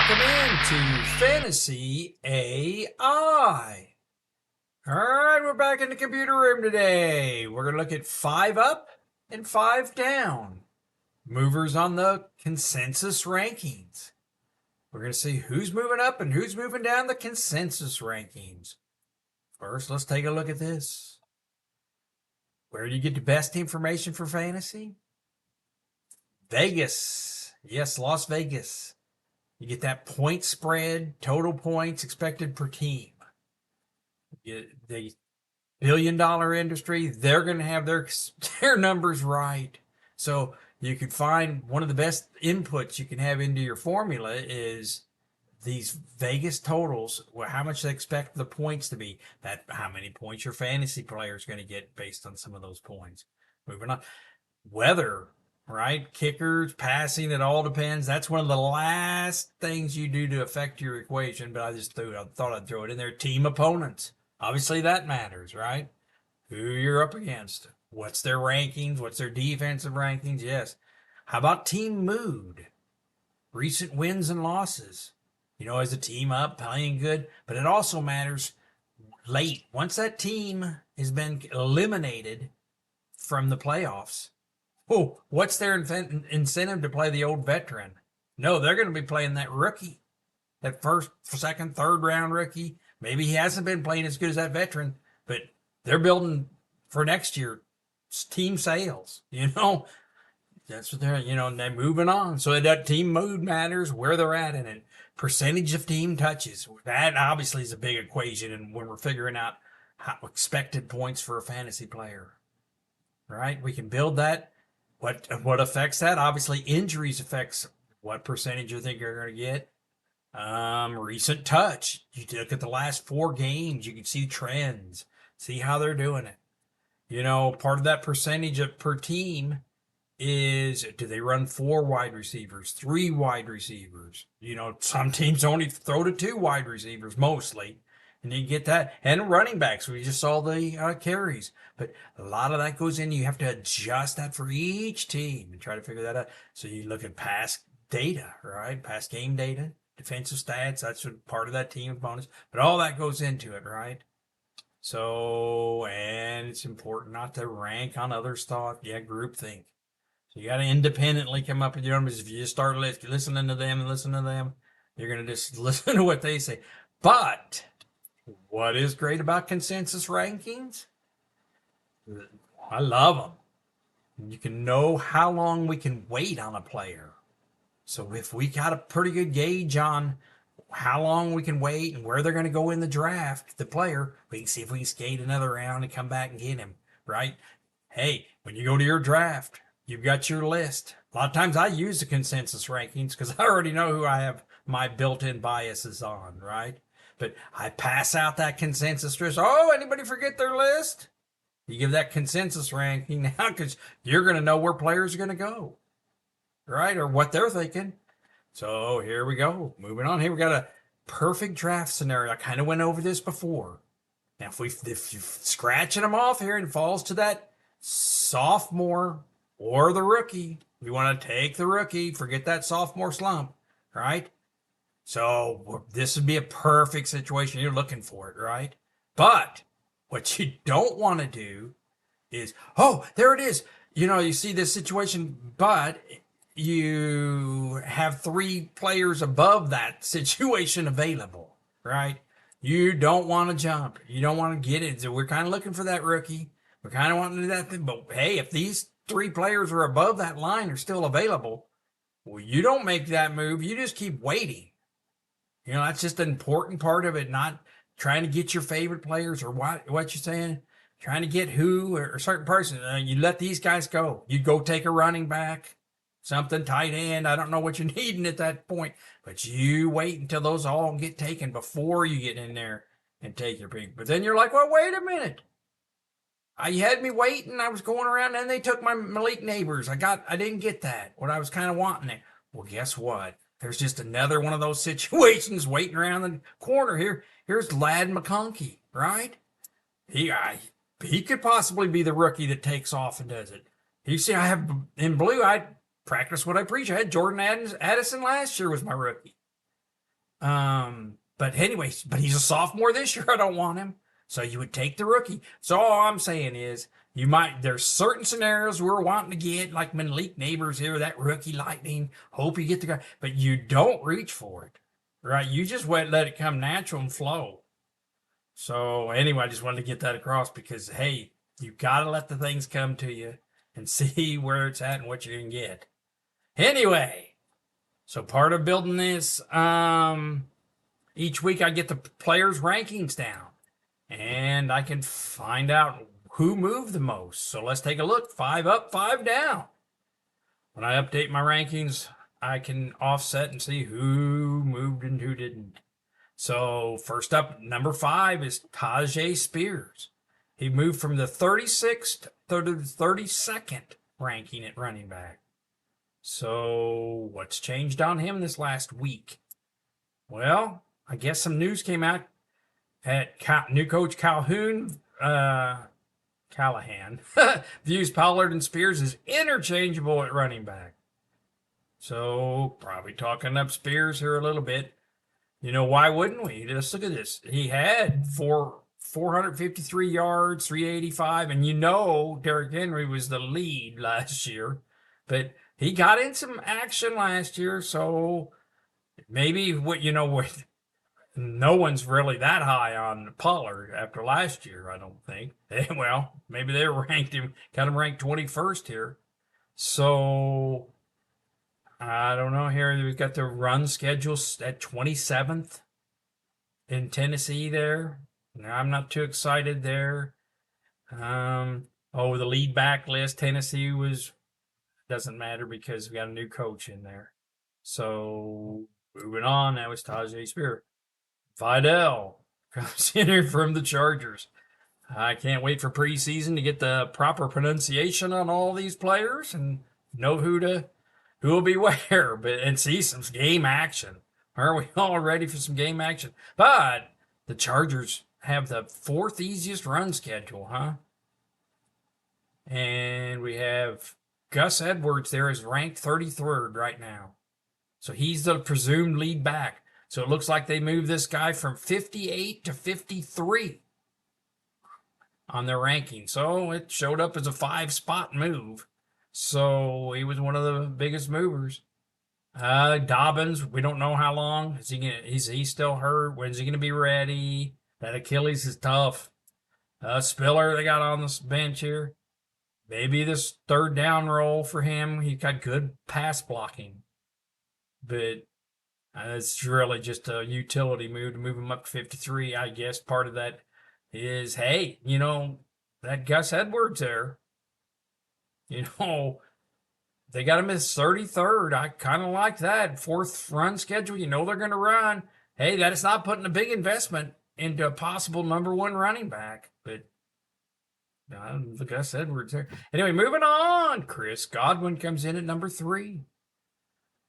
Welcome into Fantasy AI. All right, we're back in the computer room today. We're going to look at 5 up and 5 down. Movers on the consensus rankings. We're going to see who's moving up and who's moving down the consensus rankings. First, let's take a look at this. Where do you get the best information for fantasy? Vegas. Yes, Las Vegas. You get that point spread, total points expected per team. The billion-dollar industry, they're going to have their numbers right. So you could find one of the best inputs you can have into your formula is these Vegas totals, how much they expect the points to be, that how many points your fantasy player is going to get based on some of those points. Moving on. Weather. Right? Kickers, passing, it all depends. That's one of the last things you do to affect your equation, but I thought I'd throw it in there. Team opponents. Obviously that matters, right? Who you're up against. What's their rankings? What's their defensive rankings? Yes. How about team mood? Recent wins and losses. Is the team up, playing good? But it also matters late. Once that team has been eliminated from the playoffs, what's their incentive to play the old veteran? No, they're going to be playing that rookie, that first, second, third round rookie. Maybe he hasn't been playing as good as that veteran, but they're building for next year team sales. That's what they're moving on. So that team mood matters, where they're at in it. Percentage of team touches. That obviously is a big equation, and when we're figuring out expected points for a fantasy player, right? We can build that. What affects that? Obviously, injuries affects what percentage you think you're going to get. Recent touch. You look at the last 4 games, you can see trends, see how they're doing it. Part of that percentage per team is, do they run 4 wide receivers, 3 wide receivers? Some teams only throw to 2 wide receivers mostly. And you get that. And running backs, we just saw the carries. But a lot of that goes in. You have to adjust that for each team and try to figure that out. So you look at past data, right? Past game data, defensive stats. That's part of that team bonus. But all that goes into it, right? So, and it's important not to rank on other stuff. Yeah, groupthink. So you got to independently come up with your numbers. If you just start listening to them, you're going to just listen to what they say. But what is great about consensus rankings? I love them. You can know how long we can wait on a player. So if we got a pretty good gauge on how long we can wait and where they're going to go in the draft, the player, we can see if we can skate another round and come back and get him, right? Hey, when you go to your draft, you've got your list. A lot of times I use the consensus rankings because I already know who I have my built-in biases on, right? But I pass out that consensus list. Oh, anybody forget their list? You give that consensus ranking now because you're going to know where players are going to go, right? Or what they're thinking. So here we go. Moving on. Here we got a perfect draft scenario. I kind of went over this before. Now, if you're scratching them off here and falls to that sophomore or the rookie, we want to take the rookie, forget that sophomore slump, right? So this would be a perfect situation. You're looking for it, right? But what you don't want to do is, there it is. You see this situation, but you have 3 players above that situation available, right? You don't want to jump. You don't want to get it. So we're kind of looking for that rookie. We're kind of wanting to do that thing. But hey, if these 3 players are above that line are still available, well, you don't make that move. You just keep waiting. That's just an important part of it, not trying to get your favorite players or what you're saying, trying to get who or a certain person. You let these guys go. You go take a running back, something tight end. I don't know what you're needing at that point, but you wait until those all get taken before you get in there and take your pick. But then you're like, well, wait a minute. You had me waiting. I was going around and they took my Malik Neighbors. I didn't get that, what I was kind of wanting it. Well, guess what? There's just another one of those situations waiting around the corner here. Here's Ladd McConkey, right? He could possibly be the rookie that takes off and does it. You see, I have in blue, I practice what I preach. I had Jordan Addison last year was my rookie. But anyways, but he's a sophomore this year. I don't want him. So you would take the rookie. So all I'm saying is there's certain scenarios we're wanting to get, like Malik Neighbors here, that rookie lightning. Hope you get the guy, but you don't reach for it, right? You just let it come natural and flow. So anyway, I just wanted to get that across because, hey, you got to let the things come to you and see where it's at and what you can get. Anyway, so part of building this, each week I get the players' rankings down and I can find out who moved the most. So let's take a look. 5 up, 5 down. When I update my rankings, I can offset and see who moved and who didn't. So first up, number 5 is Tyjae Spears. He moved from the 36th to the 32nd ranking at running back. So what's changed on him this last week? Well, I guess some news came out at new coach Callahan views Pollard and Spears as interchangeable at running back. So probably talking up Spears here a little bit. You know, why wouldn't we? Just look at this. He had 453 yards, 385, and you know Derrick Henry was the lead last year, but he got in some action last year, so maybe no one's really that high on Pollard after last year, I don't think. Well, maybe they got him ranked 21st here. So I don't know. Here we've got the run schedule at 27th in Tennessee there. Now, I'm not too excited there. The lead back list, Tennessee doesn't matter because we got a new coach in there. So moving on, that was Tyjae Spears. Vidal comes in here from the Chargers. I can't wait for preseason to get the proper pronunciation on all these players and know who will be where, and see some game action. Aren't we all ready for some game action? But the Chargers have the 4th easiest run schedule, huh? And we have Gus Edwards there is ranked 33rd right now. So he's the presumed lead back. So it looks like they moved this guy from 58 to 53 on their ranking. So it showed up as a 5-spot move. So he was one of the biggest movers. Dobbins, we don't know how long. Is he still hurt? When's he gonna be ready? That Achilles is tough. Spiller, they got on this bench here. Maybe this 3rd down role for him. He got good pass blocking. But it's really just a utility move to move him up to 53. I guess part of that is, hey, that Gus Edwards there, they got him as 33rd. I kind of like that. 4th run schedule. They're going to run. Hey, that is not putting a big investment into a possible number 1 running back. But the Gus Edwards there. Anyway, moving on. Chris Godwin comes in at number 3.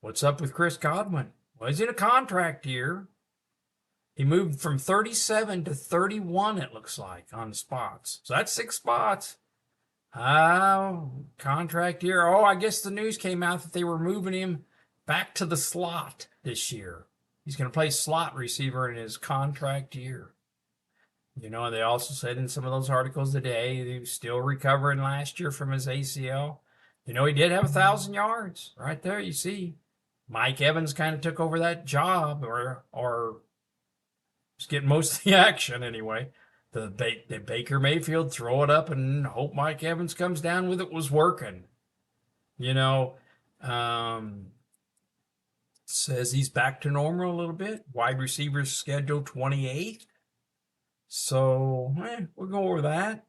What's up with Chris Godwin? Well, he's in a contract year. He moved from 37 to 31, it looks like, on spots. So that's 6 spots. Contract year. Oh, I guess the news came out that they were moving him back to the slot this year. He's going to play slot receiver in his contract year. They also said in some of those articles today he was still recovering last year from his ACL. He did have 1,000 yards right there. You see, Mike Evans kind of took over that job, or was getting most of the action anyway. The Baker Mayfield throw it up and hope Mike Evans comes down with it was working. Says he's back to normal a little bit. Wide receivers scheduled 28th. So we'll go over that.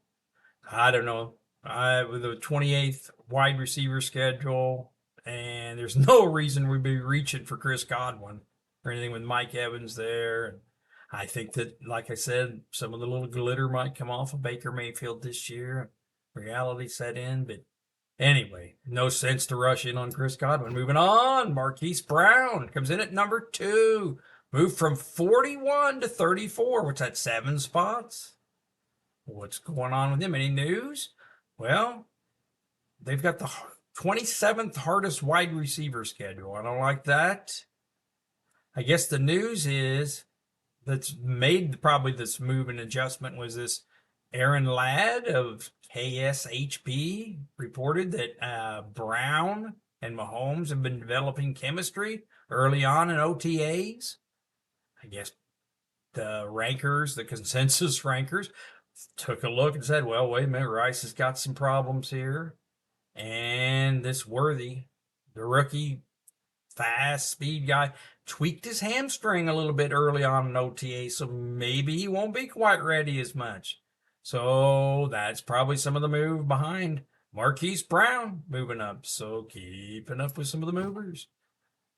I don't know. With the 28th wide receiver schedule, and there's no reason we'd be reaching for Chris Godwin or anything with Mike Evans there. And I think that, like I said, some of the little glitter might come off of Baker Mayfield this year. Reality set in, but anyway, no sense to rush in on Chris Godwin. Moving on, Marquise Brown comes in at number 2. Moved from 41 to 34. What's that, 7 spots? What's going on with him? Any news? Well, they've got the 27th hardest wide receiver schedule. I don't like that. I guess the news is that's made probably this move and adjustment was this Aaron Ladd of KSHB reported that Brown and Mahomes have been developing chemistry early on in OTAs. I guess the rankers, the consensus rankers, took a look and said, well, wait a minute, Rice has got some problems here. And this Worthy, the rookie, fast speed guy, tweaked his hamstring a little bit early on in OTA, so maybe he won't be quite ready as much. So that's probably some of the move behind Marquise Brown moving up. So keeping up with some of the movers.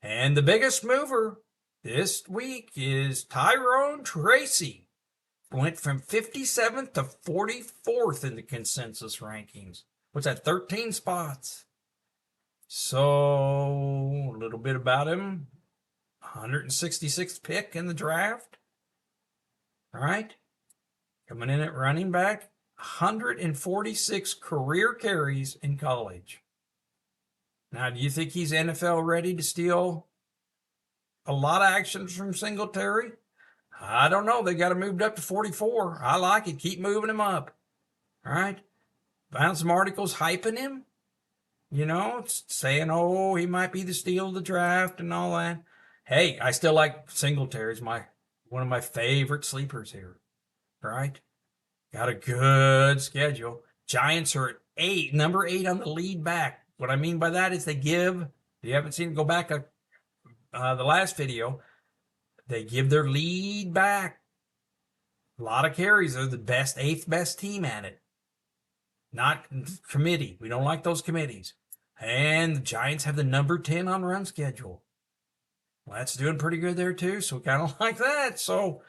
And the biggest mover this week is Tyrone Tracy. Went from 57th to 44th in the consensus rankings. What's that, 13 spots? So a little bit about him. 166th pick in the draft. All right. Coming in at running back. 146 career carries in college. Now, do you think he's NFL ready to steal a lot of actions from Singletary? I don't know. They got him moved up to 44. I like it. Keep moving him up. All right. Found some articles hyping him. You know, saying, oh, he might be the steal of the draft and all that. Hey, I still like Singletary. One of my favorite sleepers here. Right? Got a good schedule. Giants are at 8, number 8 on the lead back. What I mean by that is if you haven't seen it, go back the last video. They give their lead back. A lot of carries. They're the 8th best team at it. Not committee. We don't like those committees. And the Giants have the number 10 on run schedule. Well, that's doing pretty good there too. So we kind of like that. So,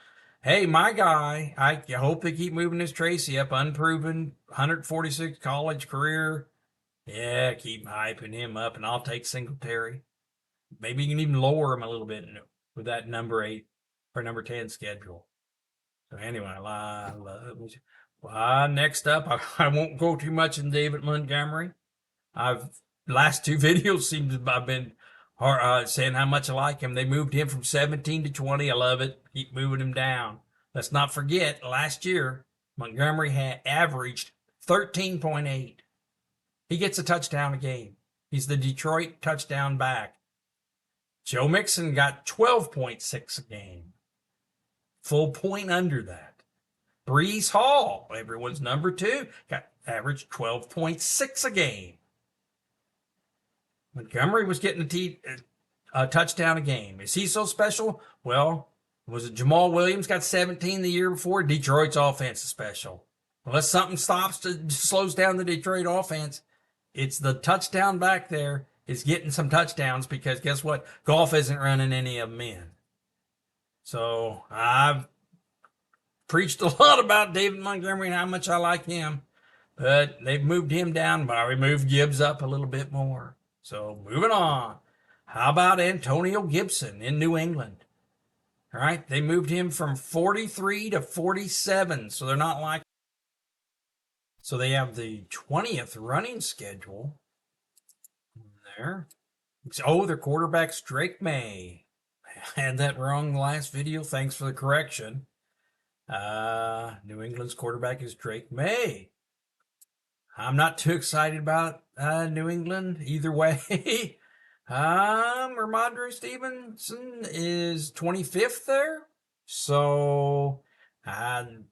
hey, my guy, I hope they keep moving this Tracy up. Unproven, 146 college career. Yeah, keep hyping him up, and I'll take Singletary. Maybe you can even lower him a little bit with that number 8 or number 10 schedule. So anyway, next up, I won't go too much in David Montgomery. Last 2 videos seem to have been saying how much I like him. They moved him from 17 to 20. I love it. Keep moving him down. Let's not forget, last year, Montgomery had averaged 13.8. He gets a touchdown a game. He's the Detroit touchdown back. Joe Mixon got 12.6 a game. Full point under that. Breece Hall, everyone's number 2, got averaged 12.6 a game. Montgomery was getting a touchdown a game. Is he so special? Well, was it Jamal Williams got 17 the year before? Detroit's offense is special. Unless something slows down the Detroit offense, it's the touchdown back there is getting some touchdowns because guess what? Goff isn't running any of them in. So I've preached a lot about David Montgomery and how much I like him, but they've moved him down, but I removed Gibbs up a little bit more. So moving on. How about Antonio Gibson in New England? All right, they moved him from 43 to 47, so they're not like. So they have the 20th running schedule there. Oh, their quarterback's Drake May. I had that wrong in the last video. Thanks for the correction. New England's quarterback is Drake May. I'm not too excited about New England either way. Ramondre Stevenson is 25th there. So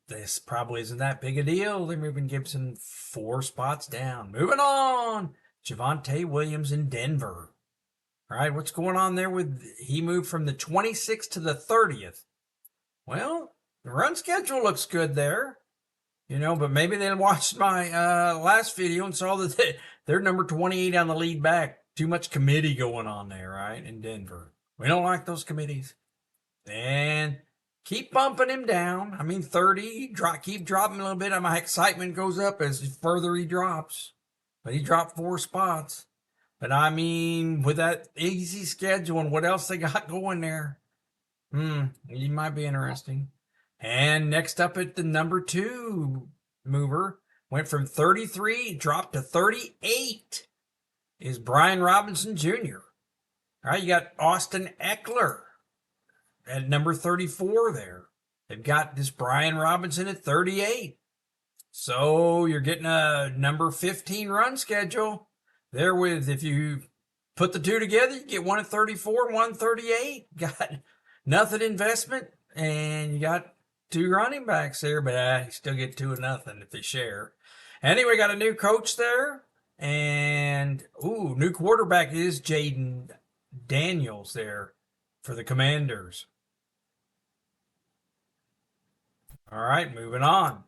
this probably isn't that big a deal. They're moving Gibson 4 spots down. Moving on. Javonte Williams in Denver. All right, what's going on there he moved from the 26th to the 30th. Well, the run schedule looks good there. You know, but maybe they watched my last video and saw that they're number 28 on the lead back. Too much committee going on there, right, in Denver. We don't like those committees. And keep bumping him down. I mean, 30, keep dropping a little bit. My excitement goes up as further he drops. But he dropped 4 spots. But I mean, with that easy schedule and what else they got going there, he might be interesting. And next up at the number 2 mover, went from 33, dropped to 38, is Brian Robinson Jr. All right, you got Austin Eckler. at number 34 there. They've got this Brian Robinson at 38. So you're getting a number 15 run schedule there with, if you put the two together, you get one at 34, one at 38. Got nothing investment, and you got two running backs there, but you still get 2-0 if they share. Anyway, got a new coach there, and new quarterback is Jaden Daniels there for the Commanders. All right, moving on.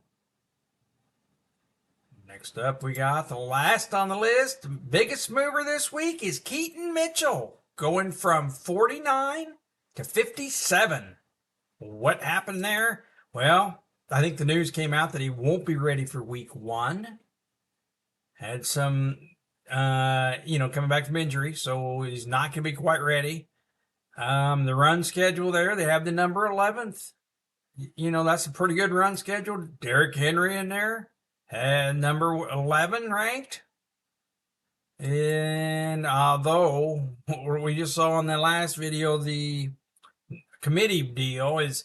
Next up, we got the last on the list. The biggest mover this week is Keaton Mitchell, going from 49 to 57. What happened there? Well, I think the news came out that he won't be ready for week 1. Had some, coming back from injury, so he's not going to be quite ready. The run schedule there, they have the number 11th. That's a pretty good run schedule. Derrick Henry in there. And number 11 ranked. And although we just saw in the last video, the committee deal is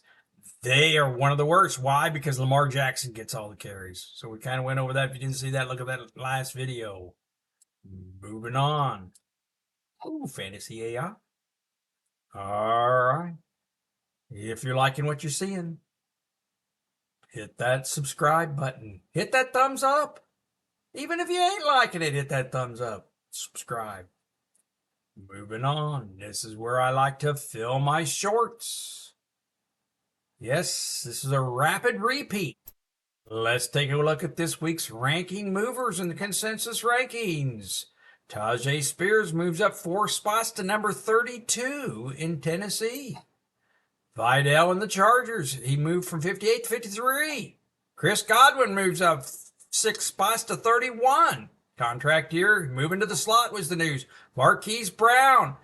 they are one of the worst. Why? Because Lamar Jackson gets all the carries. So we kind of went over that. If you didn't see that, look at that last video. Moving on. Fantasy AI. All right. If you're liking what you're seeing, hit that subscribe button. Hit that thumbs up. Even if you ain't liking it, hit that thumbs up. Subscribe. Moving on. This is where I like to fill my shorts. Yes, this is a rapid repeat. Let's take a look at this week's ranking movers in the consensus rankings. Tyjae Spears moves up 4 spots to number 32 in Tennessee. Vidal and the Chargers, he moved from 58 to 53. Chris Godwin moves up 6 spots to 31. Contract year, moving to the slot was the news. Marquise Brown,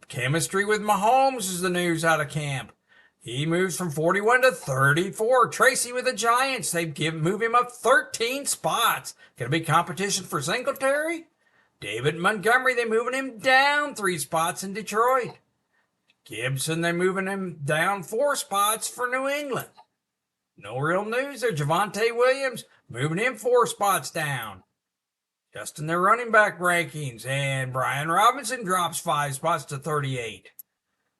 chemistry with Mahomes is the news out of camp. He moves from 41 to 34. Tracy with the Giants, they move him up 13 spots. Going to be competition for Singletary. David Montgomery, they moving him down 3 spots in Detroit. Gibson, they're moving him down 4 spots for New England. No real news there. Javonte Williams, moving him 4 spots down. Just in their running back rankings. And Brian Robinson drops 5 spots to 38.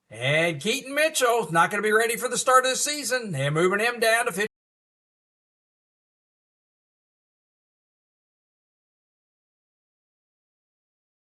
And Keaton Mitchell, not going to be ready for the start of the season. They're moving him down to 50.